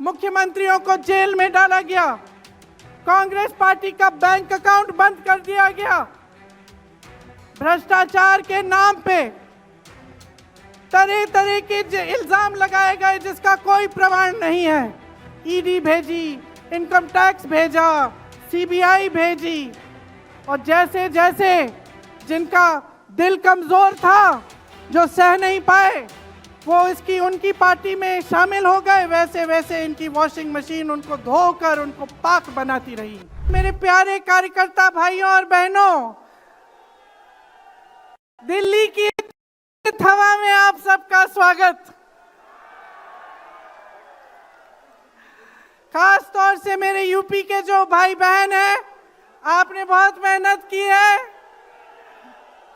मुख्यमंत्रियों को जेल में डाला गया, कांग्रेस पार्टी का बैंक अकाउंट बंद कर दिया गया, भ्रष्टाचार के नाम पे तरह तरह के इल्जाम लगाए गए जिसका कोई प्रमाण नहीं है। ईडी भेजी, इनकम टैक्स भेजा, सीबीआई भेजी, और जैसे जैसे जिनका दिल कमजोर था, जो सह नहीं पाए, वो इसकी उनकी पार्टी में शामिल हो गए, वैसे वैसे इनकी वॉशिंग मशीन उनको धोकर उनको पाक बनाती रही। मेरे प्यारे कार्यकर्ता भाइयों और बहनों, दिल्ली की हवा में आप सबका स्वागत। खास तौर से मेरे यूपी के जो भाई बहन हैं, आपने बहुत मेहनत की है,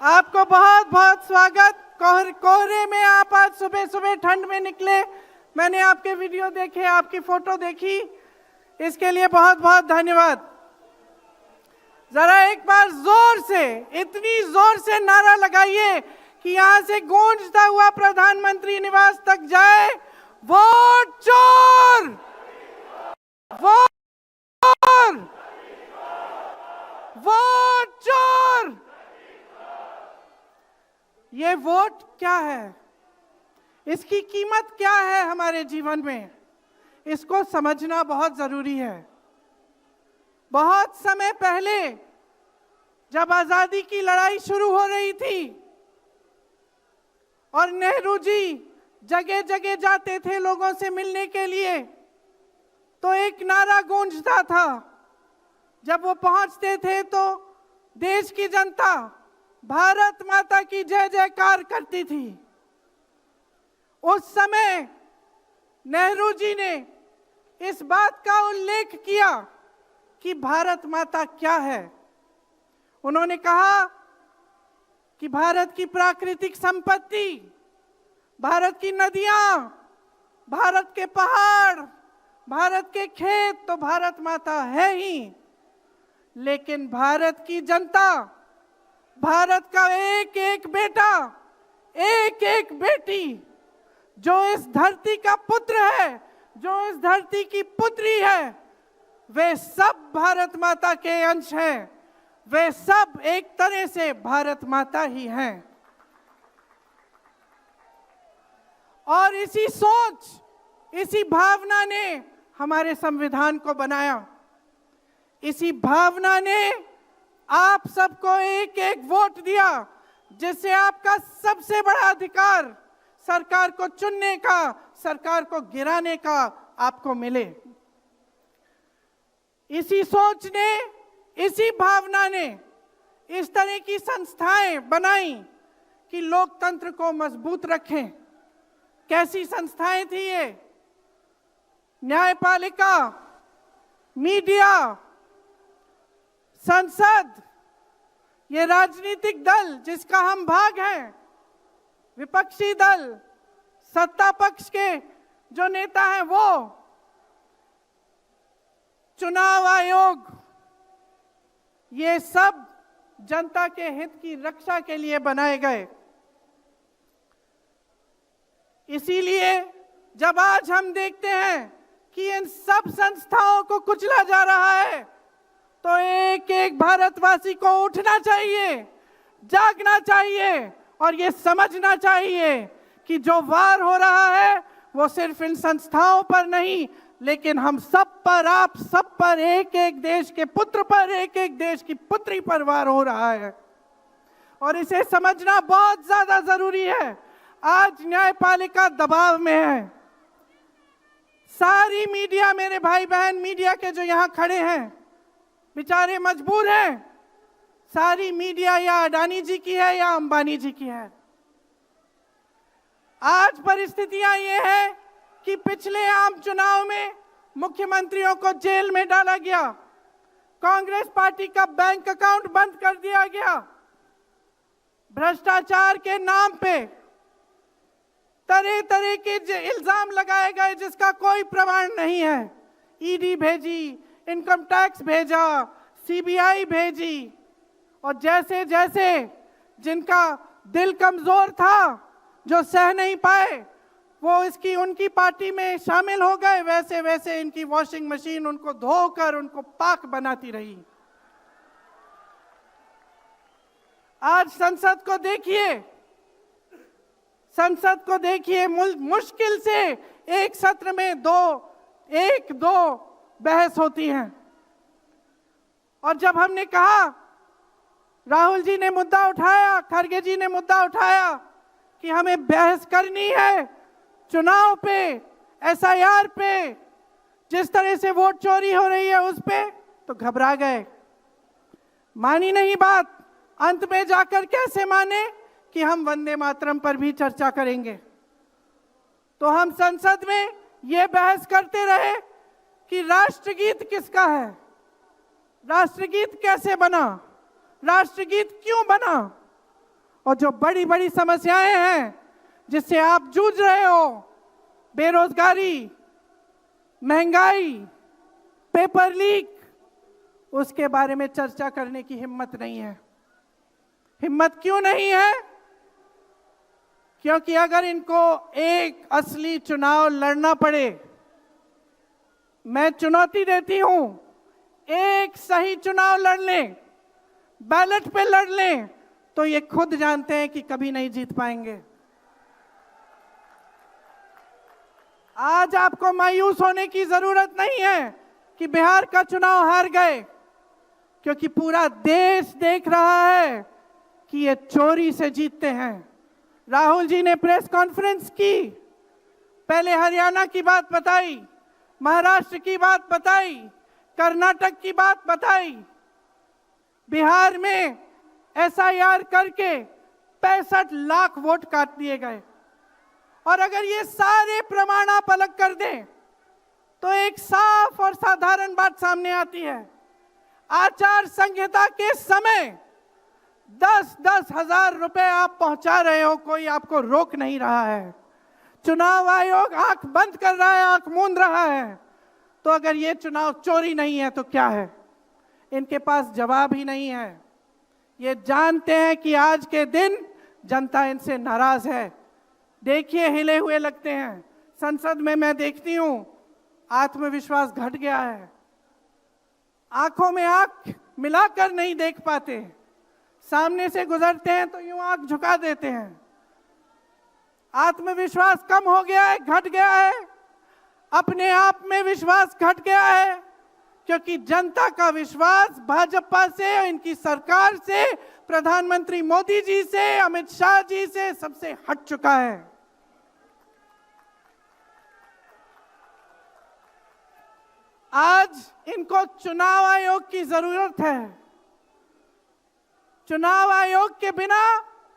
आपको बहुत बहुत स्वागत। कोहरे में आप आज सुबह सुबह ठंड में निकले, मैंने आपके वीडियो देखे, आपकी फोटो देखी, इसके लिए बहुत बहुत धन्यवाद। जरा एक बार जोर से, इतनी जोर से नारा लगाइए कि यहां से गूंजता हुआ प्रधानमंत्री निवास तक जाए, वोट चोर, वोट चोर, वोट चोर। ये वोट क्या है, इसकी कीमत क्या है हमारे जीवन में, इसको समझना बहुत जरूरी है। बहुत समय पहले जब आजादी की लड़ाई शुरू हो रही थी और नेहरू जी जगह जगह जाते थे लोगों से मिलने के लिए, तो एक नारा गूंजता था। जब वो पहुंचते थे तो देश की जनता भारत माता की जय जयकार करती थी। उस समय नेहरू जी ने इस बात का उल्लेख किया कि भारत माता क्या है। उन्होंने कहा कि भारत की प्राकृतिक संपत्ति, भारत की नदियां, भारत के पहाड़, भारत के खेत तो भारत माता है ही, लेकिन भारत की जनता, भारत का एक एक बेटा, एक एक बेटी, जो इस धरती का पुत्र है, जो इस धरती की पुत्री है, वे सब भारत माता के अंश हैं, वे सब एक तरह से भारत माता ही हैं। और इसी सोच, इसी भावना ने हमारे संविधान को बनाया। इसी भावना ने आप सबको एक एक वोट दिया, जिससे आपका सबसे बड़ा अधिकार सरकार को चुनने का, सरकार को गिराने का आपको मिले। इसी सोच ने, इसी भावना ने इस तरह की संस्थाएं बनाई कि लोकतंत्र को मजबूत रखें। कैसी संस्थाएं थी ये? न्यायपालिका, मीडिया, संसद, ये राजनीतिक दल जिसका हम भाग हैं, विपक्षी दल, सत्ता पक्ष के जो नेता हैं वो, चुनाव आयोग, ये सब जनता के हित की रक्षा के लिए बनाए गए। इसीलिए जब आज हम देखते हैं कि इन सब संस्थाओं को कुचला जा रहा है, तो एक एक भारतवासी को उठना चाहिए, जागना चाहिए और ये समझना चाहिए कि जो वार हो रहा है वो सिर्फ इन संस्थाओं पर नहीं, लेकिन हम सब पर, आप सब पर, एक एक देश के पुत्र पर, एक एक देश की पुत्री पर वार हो रहा है। और इसे समझना बहुत ज्यादा जरूरी है। आज न्यायपालिका दबाव में है। सारी मीडिया, मेरे भाई बहन मीडिया के जो यहां खड़े हैं, बेचारे मजबूर हैं। सारी मीडिया या अडानी जी की है या अंबानी जी की है। आज परिस्थितियां ये है कि पिछले आम चुनाव में मुख्यमंत्रियों को जेल में डाला गया, कांग्रेस पार्टी का बैंक अकाउंट बंद कर दिया गया, भ्रष्टाचार के नाम पे तरह तरह के इल्जाम लगाए गए जिसका कोई प्रमाण नहीं है। ईडी भेजी, इनकम टैक्स भेजा, सीबीआई भेजी, और जैसे जैसे जिनका दिल कमजोर था, जो सह नहीं पाए, वो इसकी उनकी पार्टी में शामिल हो गए, वैसे वैसे इनकी वॉशिंग मशीन उनको धोकर उनको पाक बनाती रही। आज संसद को देखिए, मुश्किल से एक सत्र में एक दो बहस होती हैं। और जब हमने कहा, राहुल जी ने मुद्दा उठाया, खड़गे जी ने मुद्दा उठाया कि हमें बहस करनी है चुनाव पे, एसआईआर पे, जिस तरह से वोट चोरी हो रही है उस पे, तो घबरा गए, मानी नहीं बात। अंत में जाकर कैसे माने कि हम वंदे मातरम पर भी चर्चा करेंगे। तो हम संसद में ये बहस करते रहे कि राष्ट्रगीत किसका है, राष्ट्रगीत कैसे बना, राष्ट्रगीत क्यों बना, और जो बड़ी बड़ी समस्याएं हैं जिससे आप जूझ रहे हो, बेरोजगारी, महंगाई, पेपर लीक, उसके बारे में चर्चा करने की हिम्मत नहीं है। हिम्मत क्यों नहीं है? क्योंकि अगर इनको एक असली चुनाव लड़ना पड़े, मैं चुनौती देती हूं, एक सही चुनाव लड़ लें, बैलेट पे लड़ लें, तो ये खुद जानते हैं कि कभी नहीं जीत पाएंगे। आज आपको मायूस होने की जरूरत नहीं है कि बिहार का चुनाव हार गए, क्योंकि पूरा देश देख रहा है कि ये चोरी से जीतते हैं। राहुल जी ने प्रेस कॉन्फ्रेंस की, पहले हरियाणा की बात बताई, महाराष्ट्र की बात बताई, कर्नाटक की बात बताई, बिहार में एसआईआर करके 65 लाख वोट काट दिए गए। और अगर ये सारे प्रमाण आप अलग कर दें तो एक साफ और साधारण बात सामने आती है। आचार संहिता के समय 10-10 हजार रुपए आप पहुंचा रहे हो, कोई आपको रोक नहीं रहा है। चुनाव आयोग आंख बंद कर रहा है, आंख मूंद रहा है। तो अगर ये चुनाव चोरी नहीं है तो क्या है? इनके पास जवाब ही नहीं है। ये जानते हैं कि आज के दिन जनता इनसे नाराज है। देखिए, हिले हुए लगते हैं। संसद में मैं देखती हूं, आत्मविश्वास घट गया है, आंखों में आंख मिलाकर नहीं देख पाते, सामने से गुजरते हैं तो यूं आंख झुका देते हैं। आत्मविश्वास कम हो गया है, घट गया है, अपने आप में विश्वास घट गया है, क्योंकि जनता का विश्वास भाजपा से, इनकी सरकार से, प्रधानमंत्री मोदी जी से, अमित शाह जी से सबसे हट चुका है। आज इनको चुनाव आयोग की जरूरत है। चुनाव आयोग के बिना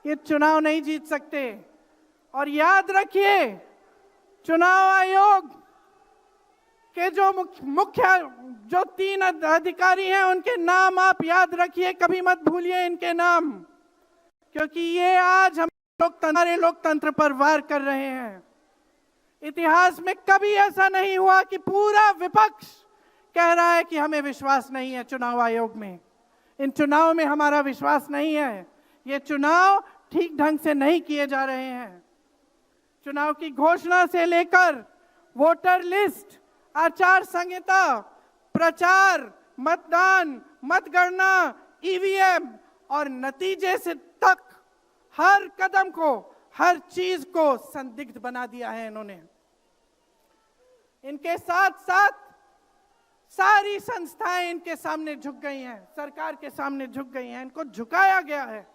ये चुनाव नहीं जीत सकते। और याद रखिए, चुनाव आयोग के जो मुख्य जो 3 अधिकारी हैं, उनके नाम आप याद रखिए, कभी मत भूलिए इनके नाम, क्योंकि ये आज हम लोकतंत्र पर वार कर रहे हैं। इतिहास में कभी ऐसा नहीं हुआ कि पूरा विपक्ष कह रहा है कि हमें विश्वास नहीं है चुनाव आयोग में, इन चुनाव में हमारा विश्वास नहीं है, ये चुनाव ठीक ढंग से नहीं किए जा रहे हैं। चुनाव की घोषणा से लेकर वोटर लिस्ट, आचार संहिता, प्रचार, मतदान, मतगणना, ईवीएम और नतीजे से तक हर कदम को, हर चीज को संदिग्ध बना दिया है इन्होंने। इनके साथ साथ सारी संस्थाएं इनके सामने झुक गई हैं, सरकार के सामने झुक गई हैं, इनको झुकाया गया है।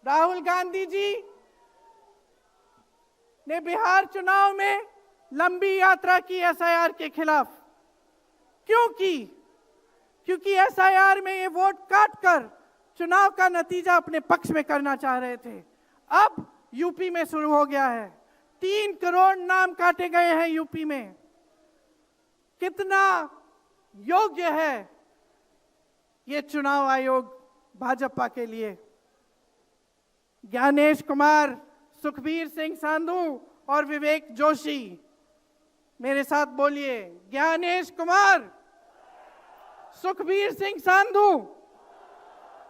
राहुल गांधी जी ने बिहार चुनाव में लंबी यात्रा की एसआईआर के खिलाफ। क्यों की? क्योंकि एसआईआर में ये वोट काटकर चुनाव का नतीजा अपने पक्ष में करना चाह रहे थे। अब यूपी में शुरू हो गया है, 3 करोड़ नाम काटे गए हैं यूपी में। कितना योग्य है ये चुनाव आयोग भाजपा के लिए? ज्ञानेश कुमार, सुखबीर सिंह सांधू और विवेक जोशी, मेरे साथ बोलिए, ज्ञानेश कुमार, सुखबीर सिंह सांधू,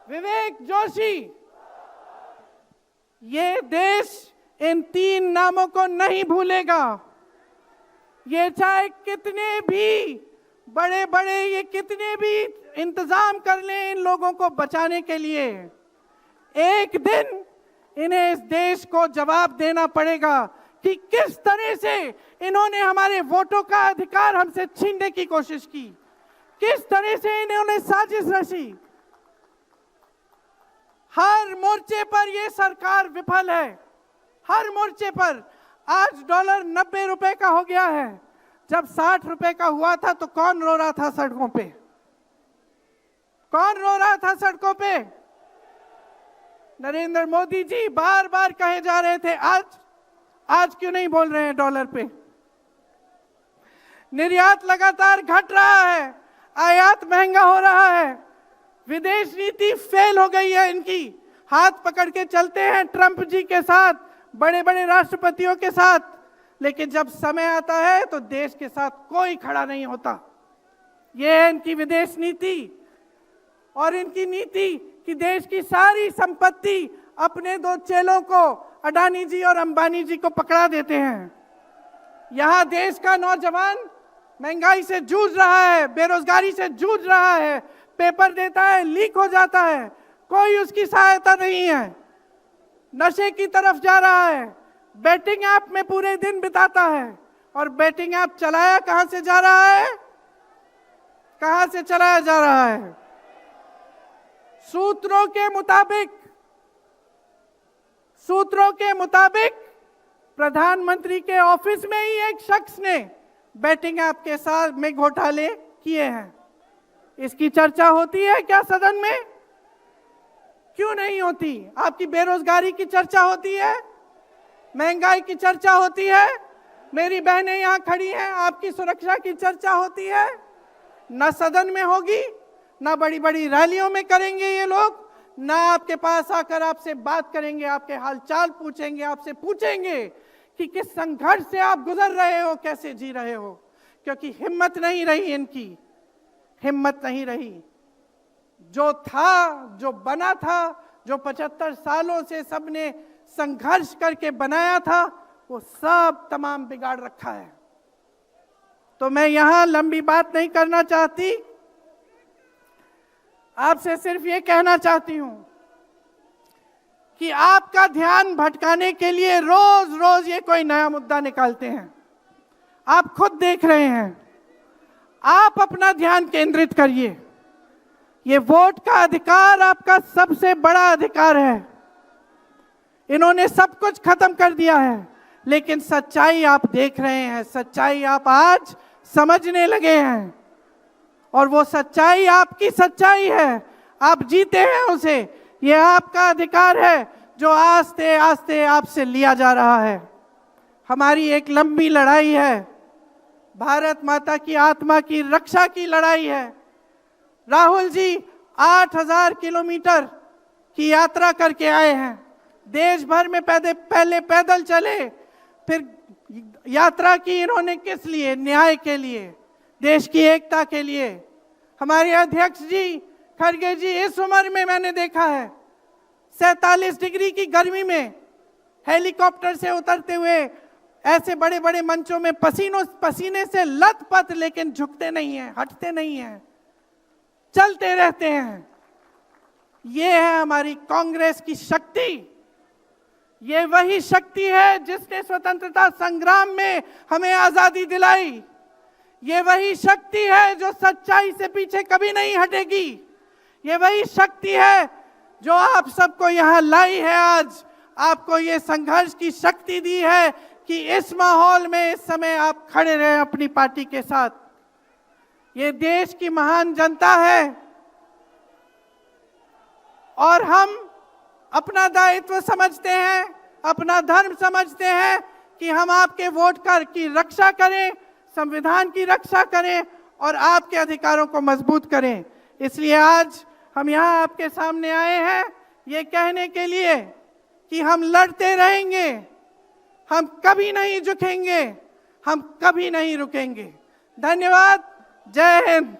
विवेक जोशी। ये देश इन 3 नामों को नहीं भूलेगा। ये चाहे कितने भी बड़े बड़े ये कितने भी इंतजाम कर लें इन लोगों को बचाने के लिए, एक दिन इन्हें इस देश को जवाब देना पड़ेगा कि किस तरह से इन्होंने हमारे वोटों का अधिकार हमसे छीनने की कोशिश की, किस तरह से इन्होंने साजिश रची। हर मोर्चे पर यह सरकार विफल है, हर मोर्चे पर। आज डॉलर 90 रुपए का हो गया है। जब 60 रुपए का हुआ था तो कौन रो रहा था सड़कों पे? कौन रो रहा था सड़कों पे? नरेंद्र मोदी जी बार बार कहे जा रहे थे। आज क्यों नहीं बोल रहे हैं डॉलर पे? निर्यात लगातार घट रहा है, आयात महंगा हो रहा है, विदेश नीति फेल हो गई है इनकी। हाथ पकड़ के चलते हैं ट्रंप जी के साथ, बड़े बड़े राष्ट्रपतियों के साथ, लेकिन जब समय आता है तो देश के साथ कोई खड़ा नहीं होता। ये है इनकी विदेश नीति। और इनकी नीति कि देश की सारी संपत्ति अपने 2 चेलों को, अडानी जी और अंबानी जी को पकड़ा देते हैं। यहां देश का नौजवान महंगाई से जूझ रहा है, बेरोजगारी से जूझ रहा है, पेपर देता है, लीक हो जाता है, कोई उसकी सहायता नहीं है, नशे की तरफ जा रहा है, बैटिंग ऐप में पूरे दिन बिताता है। और बैटिंग ऐप चलाया कहां से जा रहा है? कहां से चलाया जा रहा है? सूत्रों के मुताबिक प्रधानमंत्री के ऑफिस में ही एक शख्स ने बैटिंग ऐप के साथ में घोटाले किए हैं। इसकी चर्चा होती है क्या सदन में? क्यों नहीं होती? आपकी बेरोजगारी की चर्चा होती है, महंगाई की चर्चा होती है, मेरी बहनें यहां खड़ी हैं, आपकी सुरक्षा की चर्चा होती है। ना सदन में होगी, ना बड़ी बड़ी रैलियों में करेंगे ये लोग, ना आपके पास आकर आपसे बात करेंगे, आपके हालचाल पूछेंगे, आपसे पूछेंगे कि किस संघर्ष से आप गुजर रहे हो, कैसे जी रहे हो। क्योंकि हिम्मत नहीं रही इनकी, हिम्मत नहीं रही। जो था, जो बना था, जो 75 सालों से सबने संघर्ष करके बनाया था, वो सब तमाम बिगाड़ रखा है। तो मैं यहां लंबी बात नहीं करना चाहती, आपसे सिर्फ ये कहना चाहती हूं कि आपका ध्यान भटकाने के लिए रोज रोज ये कोई नया मुद्दा निकालते हैं। आप खुद देख रहे हैं, आप अपना ध्यान केंद्रित करिए। ये वोट का अधिकार आपका सबसे बड़ा अधिकार है। इन्होंने सब कुछ खत्म कर दिया है, लेकिन सच्चाई आप देख रहे हैं, सच्चाई आप आज समझने लगे हैं। और वो सच्चाई आपकी सच्चाई है, आप जीते हैं उसे। ये आपका अधिकार है जो आस्ते आस्ते आपसे लिया जा रहा है। हमारी एक लंबी लड़ाई है, भारत माता की आत्मा की रक्षा की लड़ाई है। राहुल जी 8000 किलोमीटर की यात्रा करके आए हैं, देश भर में पहले पैदल चले, फिर यात्रा की इन्होंने किस लिए? न्याय के लिए, देश की एकता के लिए। हमारे अध्यक्ष जी खड़गे जी, इस उम्र में मैंने देखा है 47 डिग्री की गर्मी में हेलीकॉप्टर से उतरते हुए ऐसे बड़े बड़े मंचों में पसीने से लथपथ, लेकिन झुकते नहीं हैं, हटते नहीं हैं, चलते रहते हैं। ये है हमारी कांग्रेस की शक्ति। ये वही शक्ति है जिसने स्वतंत्रता संग्राम में हमें आजादी दिलाई। ये वही शक्ति है जो सच्चाई से पीछे कभी नहीं हटेगी। ये वही शक्ति है जो आप सबको यहाँ लाई है, आज आपको ये संघर्ष की शक्ति दी है कि इस माहौल में इस समय आप खड़े रहे अपनी पार्टी के साथ। ये देश की महान जनता है और हम अपना दायित्व समझते हैं, अपना धर्म समझते हैं कि हम आपके वोट की रक्षा करें, संविधान की रक्षा करें और आपके अधिकारों को मजबूत करें। इसलिए आज हम यहाँ आपके सामने आए हैं ये कहने के लिए कि हम लड़ते रहेंगे, हम कभी नहीं झुकेंगे, हम कभी नहीं रुकेंगे। धन्यवाद। जय हिंद।